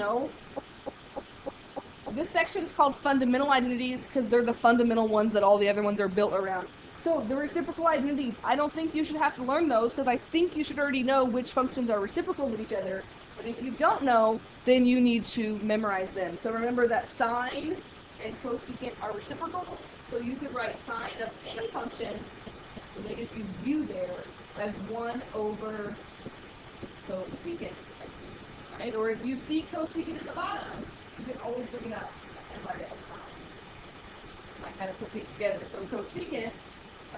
know, this section is called fundamental identities because they're the fundamental ones that all the other ones are built around. So the reciprocal identities, I don't think you should have to learn those because I think you should already know which functions are reciprocal with each other. But if you don't know, then you need to memorize them. So remember that sine and cosecant are reciprocal. So you could write sine of any function, so they just use u there, as 1 over cosecant. Right? Or if you see cosecant at the bottom, you can always bring it up and write it as sine. I kind of put these together. So cosecant,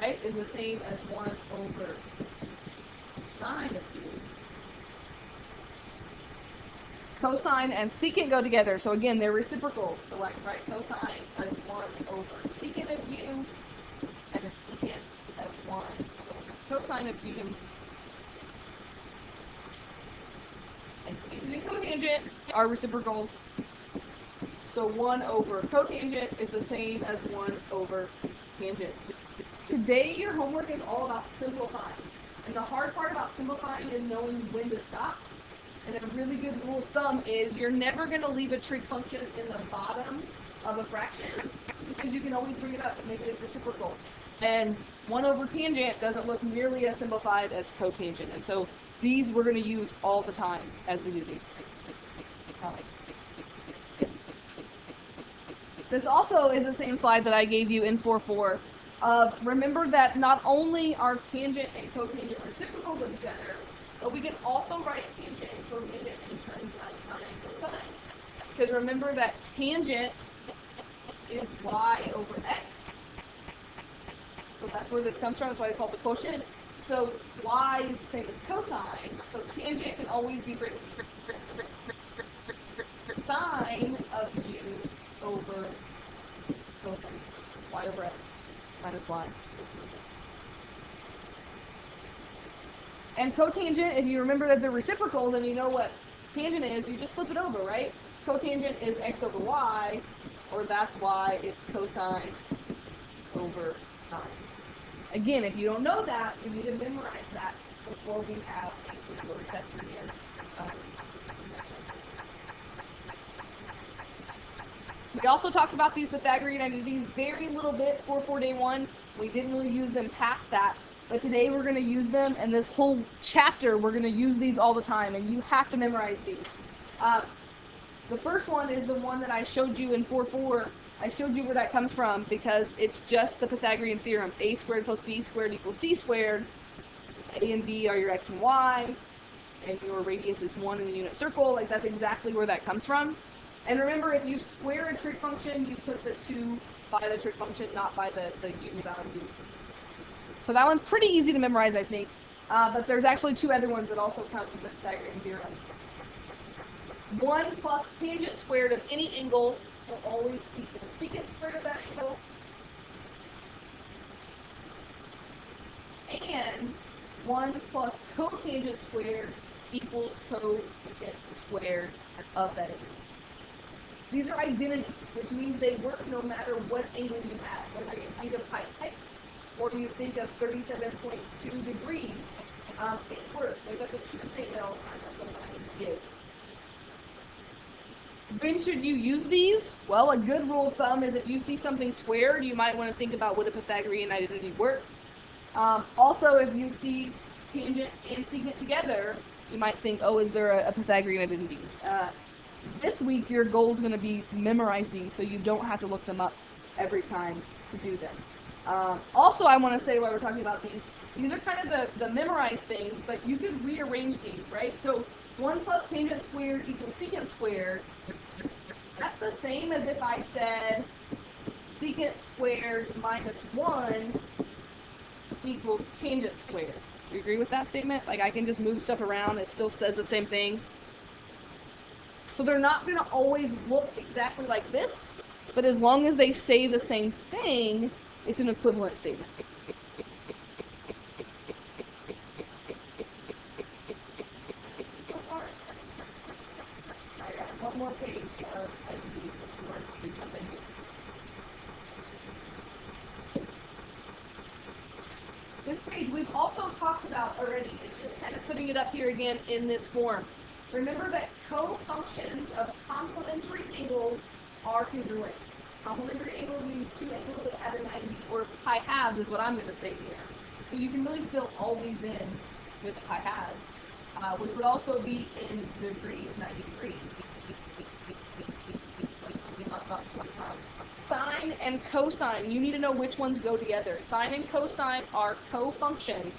right, is the same as 1 over sine of u. Cosine and secant go together, so again, they're reciprocal. So I can write cosine as 1 over secant of u, and secant as 1 over cosine of u. And secant and cotangent are reciprocals. So 1 over cotangent is the same as 1 over tangent. Today, your homework is all about simplifying. And the hard part about simplifying is knowing when to stop. And a really good rule of thumb is you're never going to leave a trig function in the bottom of a fraction because you can always bring it up and make it reciprocal. And 1 over tangent doesn't look nearly as simplified as cotangent. And so these we're going to use all the time as we do these. This also is the same slide that I gave you in 4.4. Remember that not only are tangent and cotangent reciprocal with each other, but we can also write tangent and cotangent in terms of sine and cosine. Because remember that tangent is y over x. So that's where this comes from. That's why I call it the quotient. So y is the same as cosine. So tangent can always be written sine of u over cosine. Y over x minus y. And cotangent, if you remember that they're reciprocal, then you know what tangent is. You just flip it over, right? Cotangent is x over y, or that's why it's cosine over sine. Again, if you don't know that, you need to memorize that before we have a test again. We also talked about these Pythagorean identities very little bit for day 1. We didn't really use them past that. But today we're going to use them, and this whole chapter we're going to use these all the time, and you have to memorize these. The first one is the one that I showed you in 4.4. I showed you where that comes from because it's just the Pythagorean theorem. A squared plus b squared equals c squared. A and b are your x and y, and your radius is 1 in the unit circle. Like, that's exactly where that comes from. And remember, if you square a trig function, you put the 2 by the trig function, not by the unit value. So that one's pretty easy to memorize, I think. But there's actually 2 other ones that also come from the Pythagorean theorem. 1 plus tangent squared of any angle will always equal secant squared of that angle. And 1 plus cotangent squared equals cosecant squared of that angle. These are identities, which means they work no matter what angle you have, whether you think of pi 6 or you think of 37.2 degrees. It works. There's like a true statement all the time that sometimes gives. When should you use these? Well, a good rule of thumb is if you see something squared, you might want to think about would a Pythagorean identity work. Also, if you see tangent and secant together, you might think, oh, is there a Pythagorean identity? This week, your goal is going to be to memorize these so you don't have to look them up every time to do them. Also, I want to say while we're talking about these are kind of the memorized things, but you could rearrange these, right? So 1 plus tangent squared equals secant squared. That's the same as if I said secant squared minus 1 equals tangent squared. Do you agree with that statement? Like, I can just move stuff around, it still says the same thing. So they're not going to always look exactly like this, but as long as they say the same thing, it's an equivalent statement. I got one more page of this page we've also talked about already. It's just kind of putting it up here again in this form. Remember that cosine functions of complementary angles are congruent. Complementary angles means two angles that have a 90, or pi halves is what I'm going to say here. So you can really fill all these in with pi halves, which would also be in degrees, 90 degrees. Sine and cosine, you need to know which ones go together. Sine and cosine are co-functions,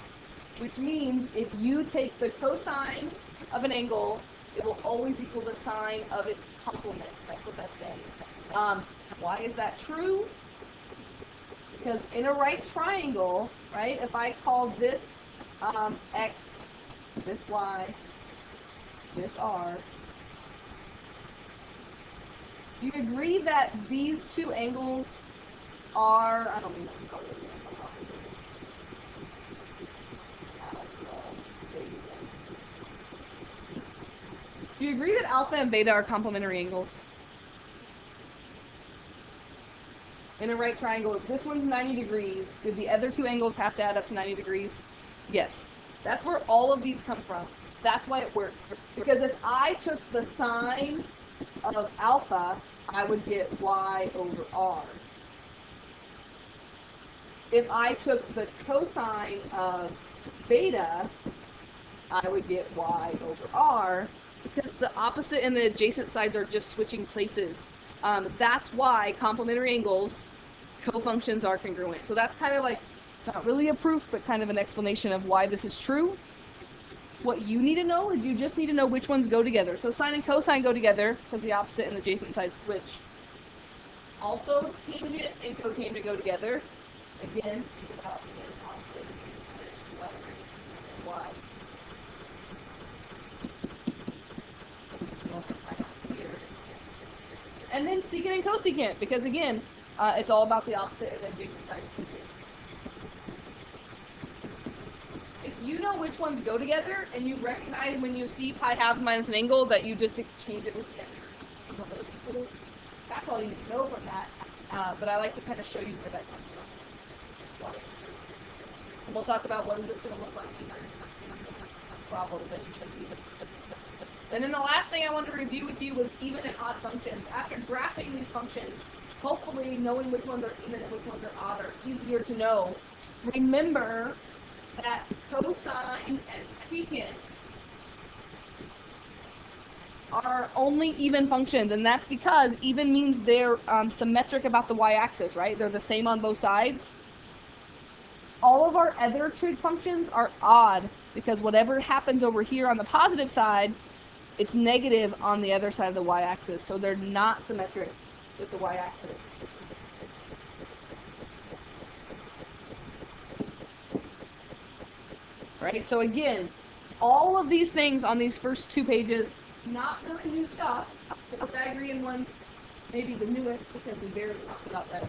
which means if you take the cosine of an angle, it will always equal the sine of its complement. That's what that's saying. Why is that true? Because in a right triangle, right, if I call this x, this y, this r, do you agree that these two angles are, I don't mean to call it, do you agree that alpha and beta are complementary angles? In a right triangle, if this one's 90 degrees, do the other two angles have to add up to 90 degrees? Yes. That's where all of these come from. That's why it works. Because if I took the sine of alpha, I would get y over r. If I took the cosine of beta, I would get y over r, because the opposite and the adjacent sides are just switching places. That's why complementary angles, co-functions are congruent. So that's kind of like, not really a proof, but kind of an explanation of why this is true. What you need to know is you just need to know which ones go together. So sine and cosine go together because the opposite and adjacent sides switch. Also, tangent and cotangent go together. Again, think about the opposite and y. And then secant and cosecant, because again, it's all about the opposite and adjacent sides switching. If you know which ones go together, and you recognize when you see pi halves minus an angle that you just exchange it with the other. That's all you need to know from that. But I like to kind of show you where that comes from. And we'll talk about what is this going to look like in problems that you should see this. And then the last thing I wanted to review with you was even and odd functions. After graphing these functions, hopefully knowing which ones are even and which ones are odd are easier to know. Remember that cosine and secant are only even functions, and that's because even means they're symmetric about the y-axis, right? They're the same on both sides. All of our other trig functions are odd, because whatever happens over here on the positive side, it's negative on the other side of the y-axis, so they're not symmetric with the y-axis. Right, so again, all of these things on these first 2 pages, not really new stuff. The Pythagorean ones, maybe the newest, because we barely talked about that.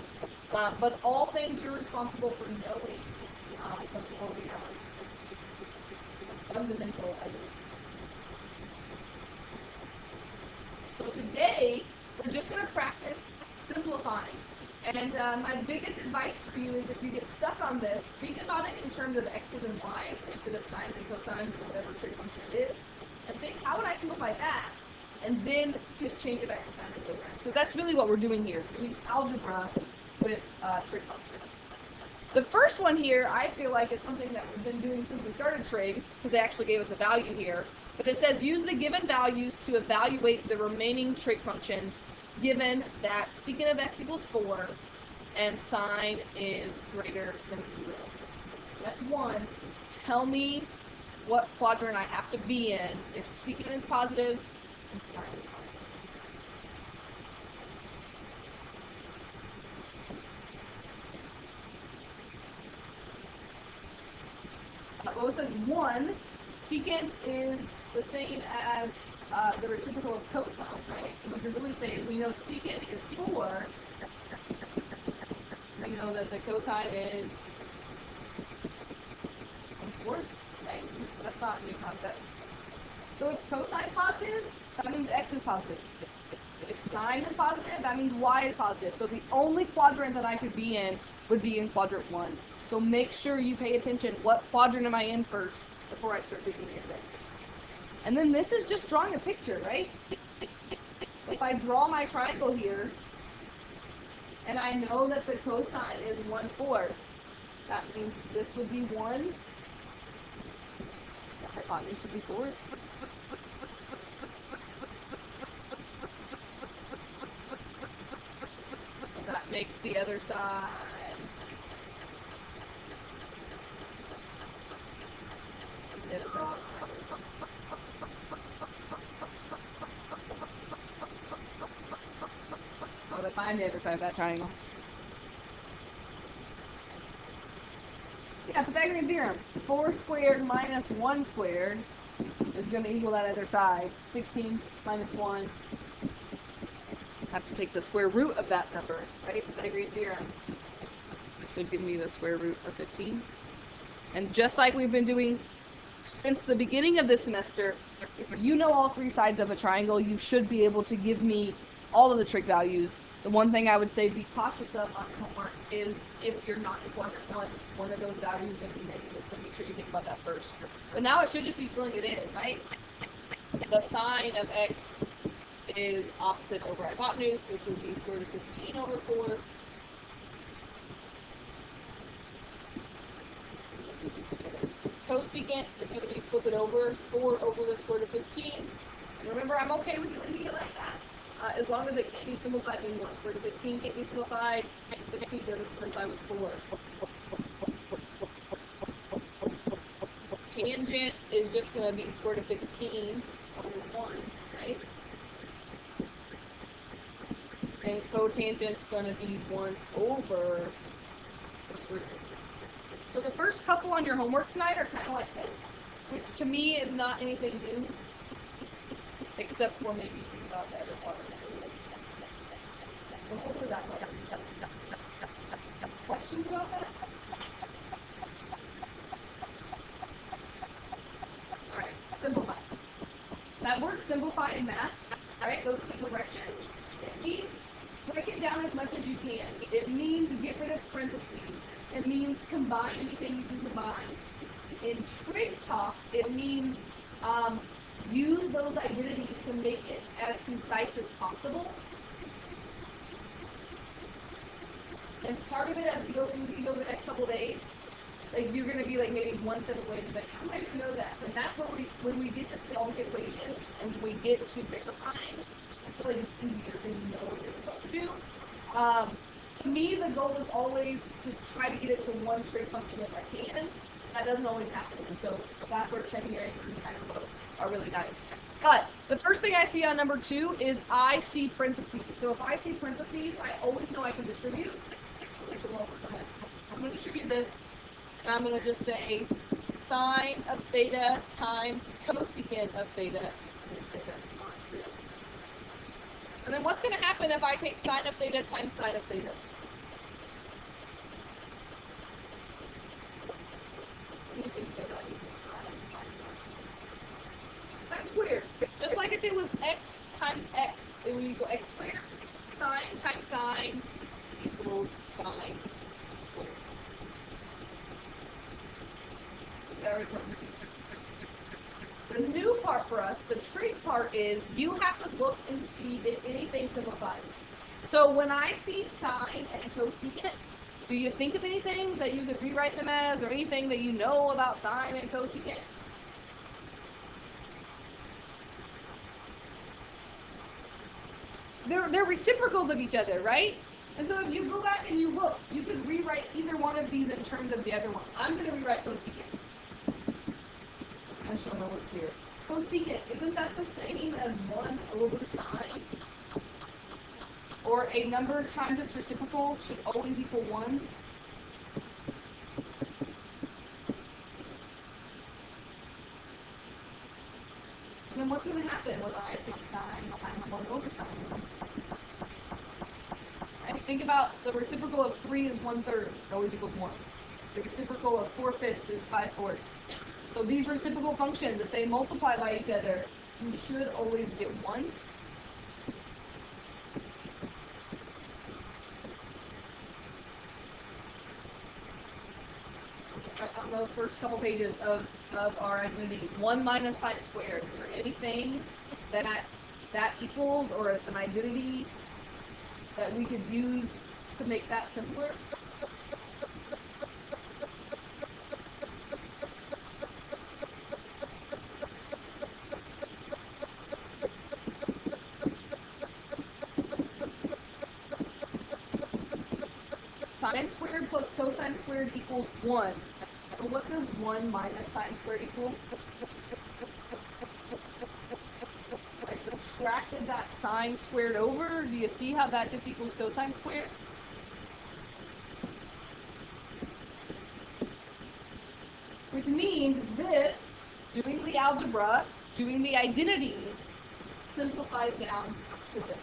But all things you're responsible for knowing before we have fundamental ideas. So today, we're just going to practice simplifying. And my biggest advice for you is if you get stuck on this, think about it in terms of x's and y's instead of sines and cosines or whatever trig function it is. And think, how would I simplify that? And then just change it back to sines and cosines. So that's really what we're doing here. We're doing algebra with trig functions. The first one here, I feel like, is something that we've been doing since we started trig, because they actually gave us a value here. But it says, use the given values to evaluate the remaining trig functions given that secant of x equals 4 and sine is greater than 0. Step 1, tell me what quadrant I have to be in if secant is positive and sine is positive. Well, it says 1, secant is the same as the reciprocal of cosine, right? What you're really saying is we know secant is 4. We know that the cosine is 4, right? That's not a new concept. So if cosine is positive, that means x is positive. If sine is positive, that means y is positive. So the only quadrant that I could be in would be in quadrant 1. So make sure you pay attention. What quadrant am I in first before I start thinking of this? And then this is just drawing a picture, right? If I draw my triangle here, and I know that the cosine is 1/4, that means this would be 1. The hypotenuse would be 4. That makes the other side. How would I find the other side of that triangle? Yeah, Pythagorean theorem. 4 squared minus 1 squared is going to equal that other side. 16 minus 1. Have to take the square root of that number, right? Pythagorean theorem should give me the square root of 15. And just like we've been doing since the beginning of this semester, if you know all 3 sides of a triangle, you should be able to give me all of the trig values. The one thing I would say be cautious of on your homework is if you're not in quadrant 1 of those values is going to be negative, so make sure you think about that first. But now it should just be filling it in, right? The sine of x is opposite over hypotenuse, which would be square root of 15 over 4. Cosecant is going to be flip it over, 4 over the square root of 15. And remember, I'm okay with leaving it like that. As long as it can't be simplified anymore. Square root of 15 can't be simplified. 15 doesn't simplify with 4. Tangent is just going to be square root of 15 over 1, right? And cotangent is going to be 1 over the square root of 15. So the first couple on your homework tonight are kind of like this, which to me is not anything new, except for maybe think about the other part. So hopefully that helps. Questions about that? Alright, simplify. That word simplify in math, alright, goes with the progression. It means break it down as much as you can. It means get rid of parentheses. It means combine anything you can combine. In trig talk, it means use those identities to make it as concise as possible. And part of it, as we go through these over the next couple of days, like you're going to be like maybe one step away and like, how am I going to know that? And that's what when we get to solve equations and we get to fix a prime, I feel like it's easier when you know what you're supposed to do. To me, the goal is always to try to get it to one trig function if I can. That doesn't always happen, and so that's where checking your answers and kind of are really nice. But the first thing I see on number 2 is I see parentheses. So if I see parentheses, I always know I can distribute. I'm going to distribute this, and I'm going to just say sine of theta times cosecant of theta. And then what's going to happen if I take sine of theta times sine of theta? Sine squared. Just like if it was x times x, it would equal x squared. Sine times sine equals sine squared. The new part for us, the trig part, is you have to look and see if anything simplifies. So when I see sine and cosecant, do you think of anything that you could rewrite them as, or anything that you know about sine and cosecant? They're reciprocals of each other, right? And so if you go back and you look, you could rewrite either one of these in terms of the other one. I'm going to rewrite cosecant. I show my work here. Cosecant, isn't that the same as 1 over sine? Or a number times its reciprocal should always equal 1. And then what's going to happen when I take sine times 1 over sine? Right? Think about the reciprocal of 3 is 1/3. It always equals 1. The reciprocal of 4/5 is 5/4. So these reciprocal functions, if they multiply by each other, you should always get 1. On those first couple pages of our identities, 1 minus sine squared. Is there anything that that equals, or it's an identity that we could use to make that simpler. Sine squared plus cosine squared equals 1. So what does 1 minus sine squared equal? I subtracted that sine squared over. Do you see how that just equals cosine squared? Which means this, doing the algebra, doing the identity, simplifies down to this.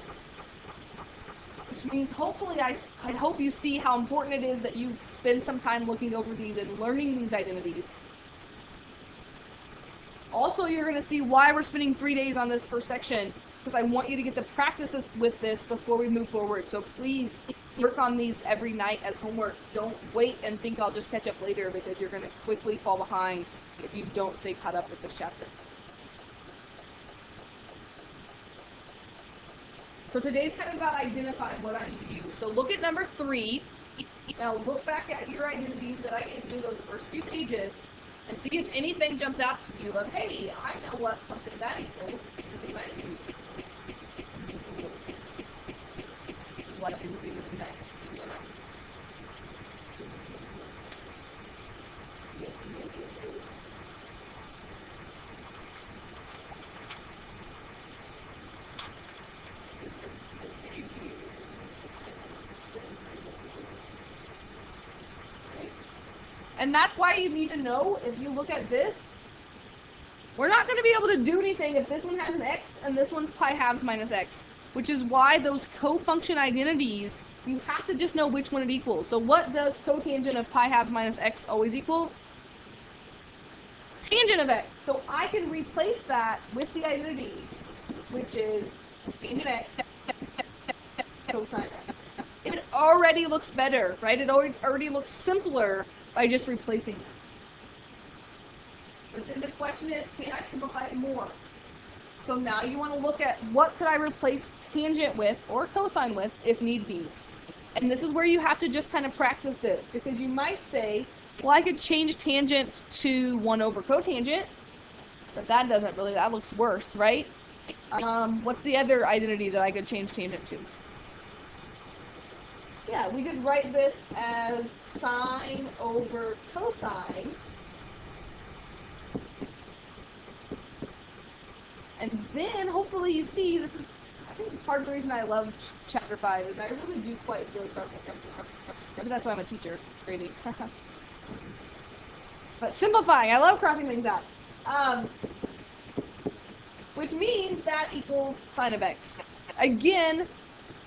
Which means hopefully I hope you see how important it is that you spend some time looking over these and learning these identities. Also, you're going to see why we're spending 3 days on this first section, because I want you to get the practices with this before we move forward. So please work on these every night as homework. Don't wait and think I'll just catch up later, because you're going to quickly fall behind if you don't stay caught up with this chapter. So today's kind of about identifying what I need to use. So look at number 3. Now look back at your identities that I gave you those first few pages and see if anything jumps out to you of, hey, I know what something that equals. What do we do next? And that's why you need to know, if you look at this, we're not going to be able to do anything if this one has an x and this one's pi halves minus x, which is why those cofunction identities, you have to just know which one it equals. So what does cotangent of pi halves minus x always equal? Tangent of x. So I can replace that with the identity, which is tangent x cosine x. It already looks better, right? It already looks simpler by just replacing them. But then the question is, can I simplify it more? So now you want to look at what could I replace tangent with or cosine with if need be. And this is where you have to just kind of practice this, because you might say, well, I could change tangent to 1 over cotangent, but that doesn't really, that looks worse, right? What's the other identity that I could change tangent to? Yeah, we could write this as sine over cosine. And then, hopefully you see, this is, I think part of the reason I love chapter 5 is I really do quite really cross my. Maybe that's why I'm a teacher. Crazy. But simplifying, I love crossing things out. Which means that equals sine of x. Again,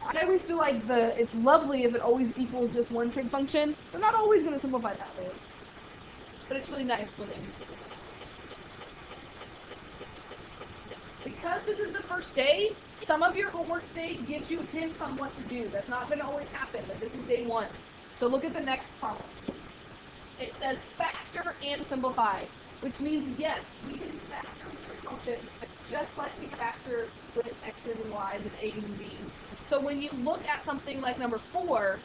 I always feel like it's lovely if it always equals just one trig function. They're not always going to simplify that way. But it's really nice when they do simplify. Because this is the first day, some of your homework today gives you hints on what to do. That's not going to always happen, but this is day 1. So look at the next column. It says factor and simplify, which means, yes, we can factor trig functions just like we factor with x's and y's and a's and b's. So when you look at something like number 4,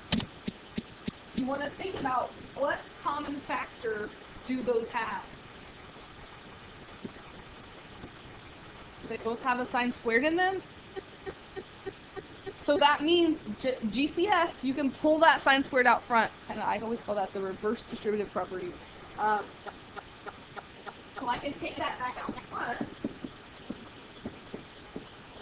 you want to think about what common factor do those have? They both have a sine squared in them. So that means GCF, you can pull that sine squared out front. And I always call that the reverse distributive property. So I can take that back out front.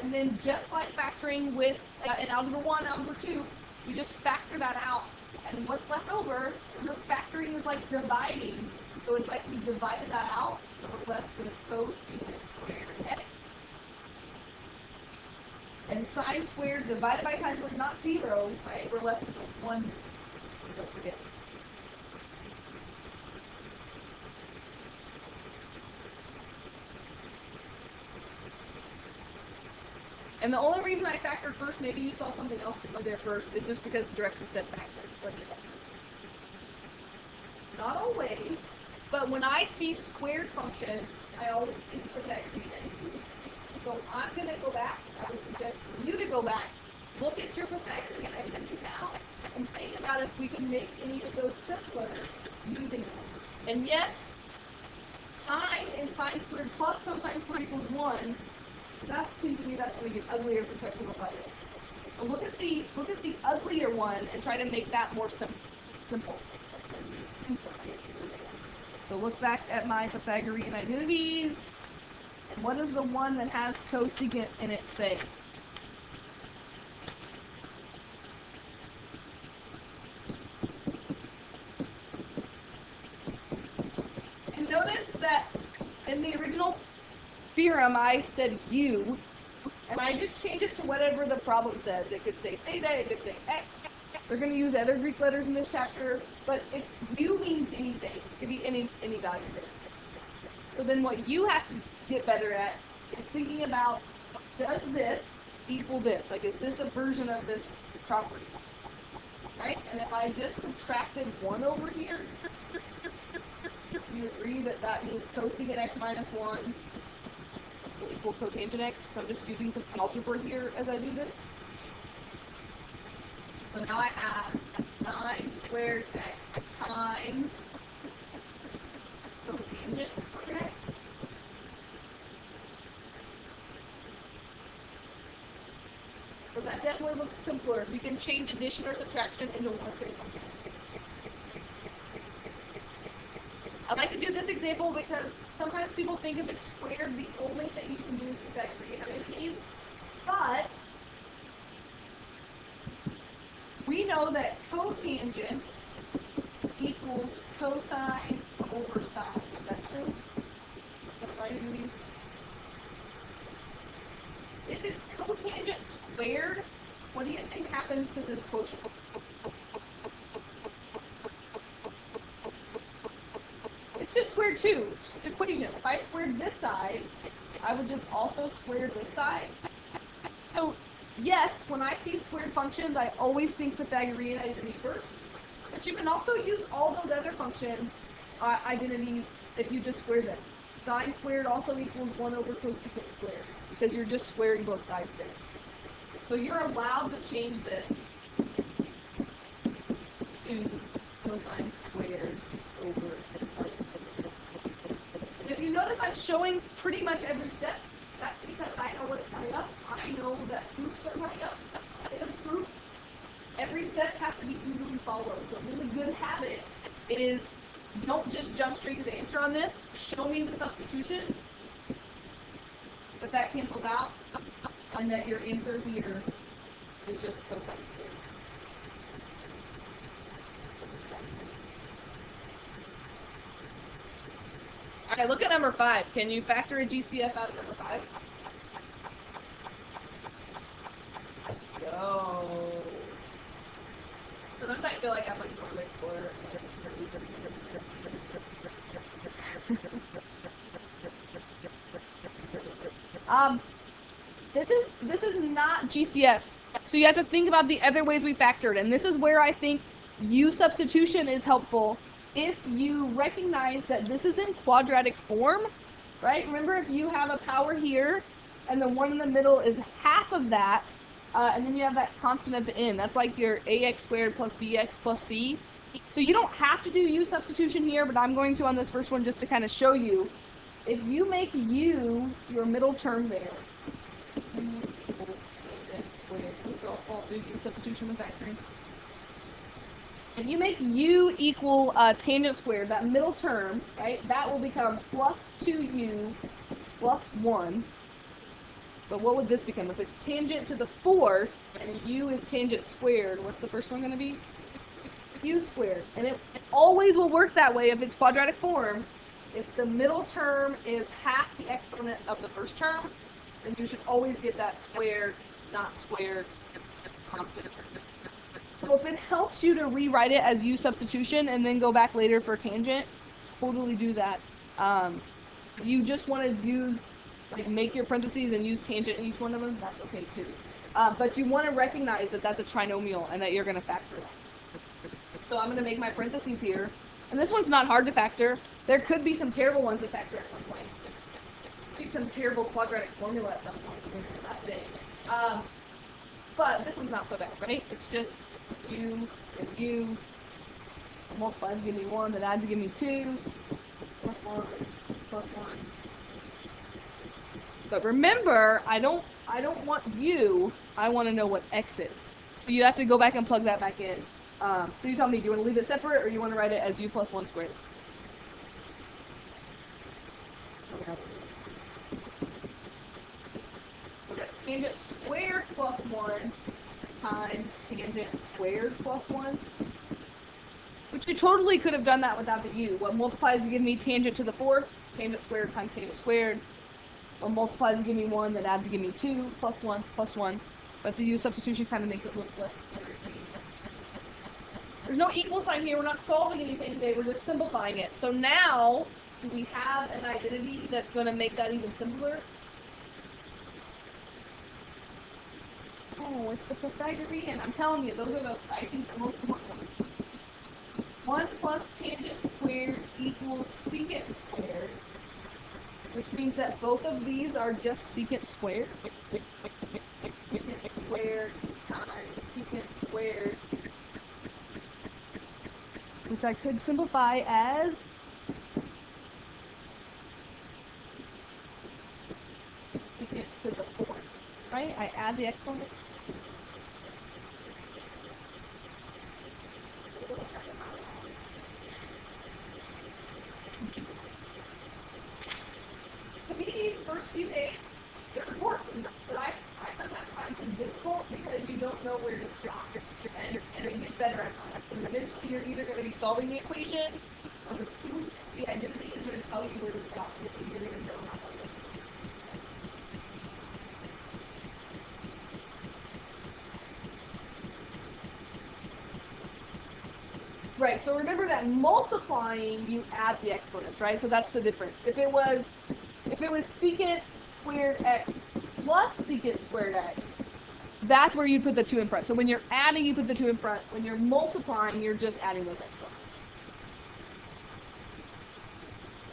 And then just like factoring with in algebra 1, algebra 2, you just factor that out. And what's left over, your factoring is like dividing. So it's like we divided that out, so we're left with cosine squared x. And sine squared divided by sine squared is not 0, right? We're left with 1. Don't forget. And the only reason I factored first, maybe you saw something else that was there first, is just because the direction said backwards. Not always, but when I see squared functions, I always think of that. So I'm going to go back. I would suggest you to go back, look at your Pythagorean identity now, and think about if we can make any of those simpler using them. And yes, sine and sine squared plus cosine squared equals 1. That seems to me that's going to get uglier for textbook like this. So look at the uglier one and try to make that more simple. So look back at my Pythagorean identities. And what is the one that has cosecant in it say? And notice that in the original theorem I said u, and I just changed it to whatever the problem says. It could say theta, it could say x. We're going to use other Greek letters in this chapter, but if u means anything, it could be any value there. So then what you have to get better at is thinking about, does this equal this? Like, is this a version of this property? Right? And if I just subtracted 1 over here, you agree that that means cosecant x minus 1 will equal cotangent x. So I'm just using some algebra here as I do this. So now I have 9 squared x times cotangent squared x. So that definitely looks simpler. You can change addition or subtraction into one thing. I like to do this example because sometimes people think if it's squared, the only thing you can use is that creativity. But we know that cotangent equals cosine over sine. Is that true? Is that right, Judy? If it's cotangent squared, what do you think happens to this quotient? It's just squared too. It's an equation. If I squared this side, I would just also square this side. So yes, when I see squared functions, I always think Pythagorean identity first. But you can also use all those other functions, identities, if you just square them. Sine squared also equals 1 over cosecant squared, because you're just squaring both sides there. So you're allowed to change this to cosine squared over. And if you notice, I'm showing pretty much every step. That's because I know what's coming up. I know that proofs are coming up. In a proof, every step has to be easily followed. So a really good habit is don't just jump straight to the answer on this. Show me the substitution that cancels out, and that your answer here is just cosine squared. Alright, look at number 5. Can you factor a GCF out of number 5? Go. Sometimes I feel like I'm like Toilet Explorer. This is not GCF. So you have to think about the other ways we factored, and this is where I think U substitution is helpful. If you recognize that this is in quadratic form, right? Remember, if you have a power here, and the one in the middle is half of that, and then you have that constant at the end. That's like your ax squared plus bx plus c. So you don't have to do u substitution here, but I'm going to on this first one just to kind of show you. If you make u your middle term there, substitution and factoring. If you make u equal tangent squared, that middle term, right, that will become plus 2u plus 1. But what would this become? If it's tangent to the fourth, and u is tangent squared, what's the first one going to be? U squared. And it always will work that way if it's quadratic form. If the middle term is half the exponent of the first term, then you should always get that squared, not squared, constant. So if it helps you to rewrite it as u substitution and then go back later for tangent, totally do that. If you just want to use, like, make your parentheses and use tangent in each one of them, that's okay too. But you want to recognize that that's a trinomial and that you're going to factor that. So I'm going to make my parentheses here. And this one's not hard to factor. There could be some terrible ones to factor at some point. be some terrible quadratic formula at some point. That's it. But this one's not so bad, right? It's just u and u. Multiply to give me 1, then add to give me 2. Plus 1, plus 1. But remember, I don't want u. I want to know what x is. So you have to go back and plug that back in. So you tell me, do you want to leave it separate, or you want to write it as u plus 1 squared? Okay, tangent squared plus 1 times tangent squared plus 1. Which you totally could have done that without the u. What multiplies to give me tangent to the 4th? Tangent squared times tangent squared. What multiplies to give me 1, then add to give me 2, plus 1, plus 1. But the u substitution kind of makes it look less entertaining. There's no equal sign here. We're not solving anything today. We're just simplifying it. So now, do we have an identity that's going to make that even simpler? Oh, it's the Pythagorean. I'm telling you, those are the, I think, the most important ones. 1 plus tangent squared equals secant squared, which means that both of these are just secant squared. Secant squared times secant squared, which I could simplify as secant to the 4th, right? I add the exponent. To me, these first few days, they're important, but I sometimes find them difficult because you don't know where to stop, and you get better at it. And eventually, you're either going to be solving the equation, or the identity is going to tell you where to stop, and you're going to know how to do it. Right, so remember that multiplying, you add the exponents, right? So that's the difference. If it was secant squared x plus secant squared x, that's where you put the 2 in front. So when you're adding, you put the 2 in front. When you're multiplying, you're just adding those exponents.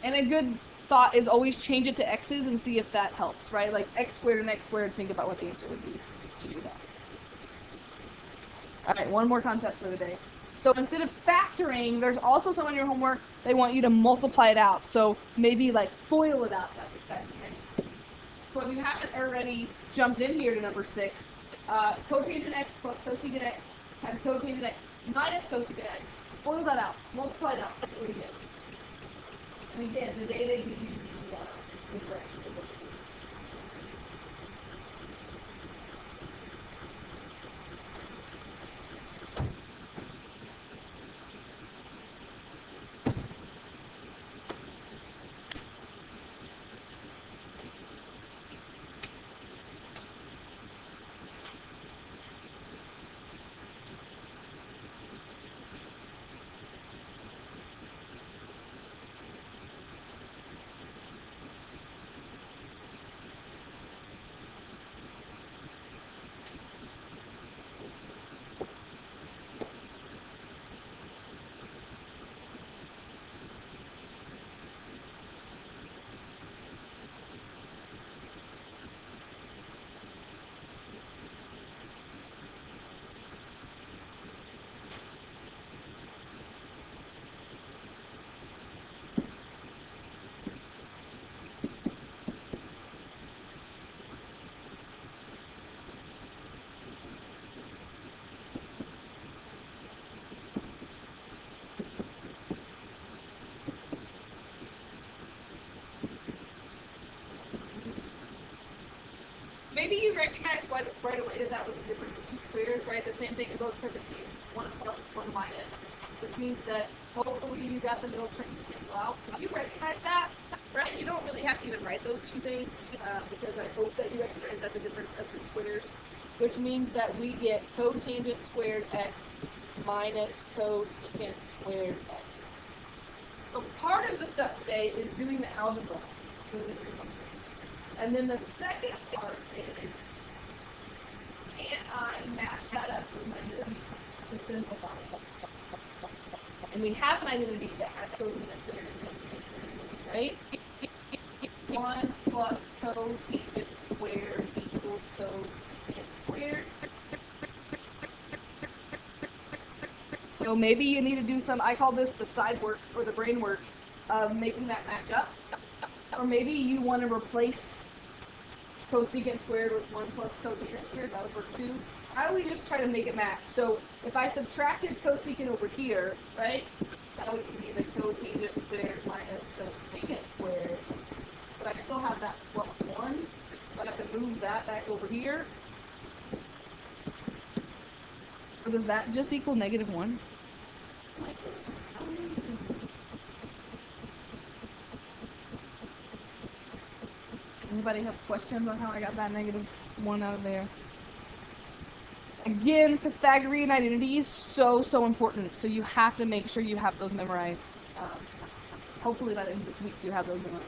And a good thought is always change it to x's and see if that helps, right? Like x squared and x squared, think about what the answer would be to do that. All right, one more concept for the day. So instead of factoring, there's also some on your homework, they want you to multiply it out. So maybe like FOIL it out. So if you haven't already jumped in here to number 6, cotangent x plus cosecant x times cotangent x minus cosecant x. FOIL that out. Multiply it out. That's what we get. And again, the data gives you the correction. Maybe you recognize right away that that was a difference of 2 squares, right? The same thing in both parentheses, 1 plus, 1 minus, which means that hopefully you got the middle terms to cancel out. You recognize that, right? You don't really have to even write those two things, because I hope that you recognize that the difference of 2 squares, which means that we get cotangent squared x minus cosecant squared x. So part of the stuff today is doing the algebra for the different functions. And then the second part is, can I match that up with my identity to simplify it? And we have an identity that has cosecant squared and cosecant squared, right? 1 plus cotangent squared equals cosecant squared. So maybe you need to do some, I call this the side work or the brain work of making that match up. Or maybe you want to replace cosecant squared with 1 plus cotangent squared, that would work too. How do we just try to make it match? So if I subtracted cosecant over here, right, that would be the cotangent squared minus cosecant squared. But I still have that plus 1, so I have to move that back over here. So does that just equal -1? Anybody have questions on how I got that -1 out of there? Again, Pythagorean identities, so important. So you have to make sure you have those memorized. Hopefully by the end of this week you have those memorized.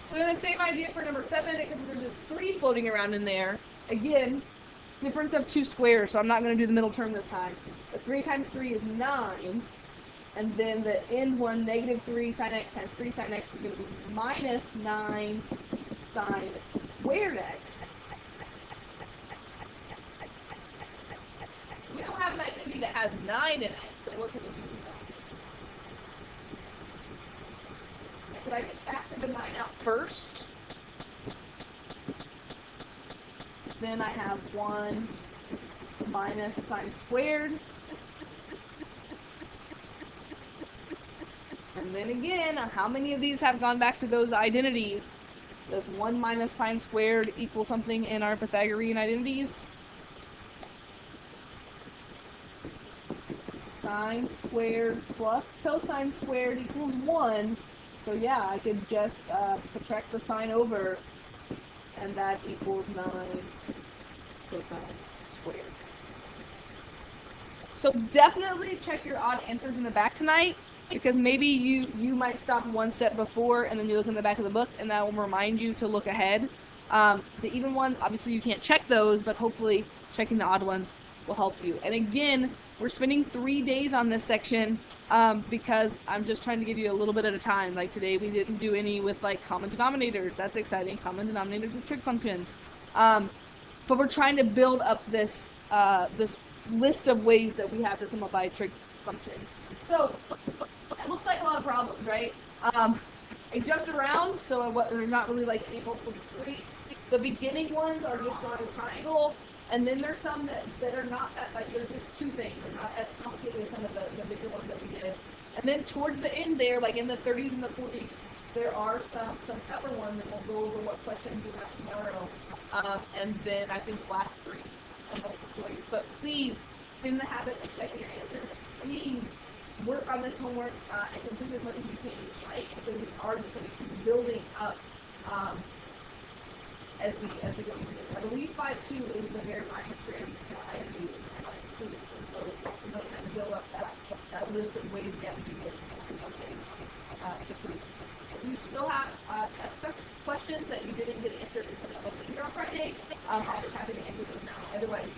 So then the same idea for number 7, because there's just 3 floating around in there. Again, difference of 2 squares, so I'm not going to do the middle term this time. But 3 times 3 is 9. And then the end one, -3 sin x times 3 sin x is going to be -9 sin squared x. We don't have an identity that has 9 in it, so what can we do with that? Could I just factor the 9 out first? Then I have 1 minus sine squared. And then again, how many of these have gone back to those identities? Does 1 minus sine squared equal something in our Pythagorean identities? Sine squared plus cosine squared equals 1. So yeah, I could just subtract the sine over, and that equals 9 cosine squared. So definitely check your odd answers in the back tonight, because maybe you might stop one step before and then you look in the back of the book, and that will remind you to look ahead. The even ones, obviously you can't check those, but hopefully checking the odd ones will help you. And again, we're spending 3 days on this section because I'm just trying to give you a little bit at a time. Like today we didn't do any with like common denominators. That's exciting. Common denominators with trig functions. But we're trying to build up this this list of ways that we have to simplify trig functions. So it looks like a lot of problems, right? I jumped around, so there's not really like any multiple degree. The beginning ones are just drawing a triangle, and then there's some that are not that, like there's just 2 things. They're not as complicated as some of the bigger ones that we did. And then towards the end there, like in the 30s and the 40s, there are some tougher ones that we'll go over what questions we have tomorrow. And then I think the last 3 are multiple choice. But please, in the habit of checking your answers, please work on this homework and complete as much as you can, right? Because we are just going to keep building up as we go through this. I believe 5.2 is the verifying experience that I have used. So we're going to kind of build up that list of ways that we can something to prove. If you still have test questions that you didn't get answered in the book here on Friday, I'll be happy to answer those now. Otherwise,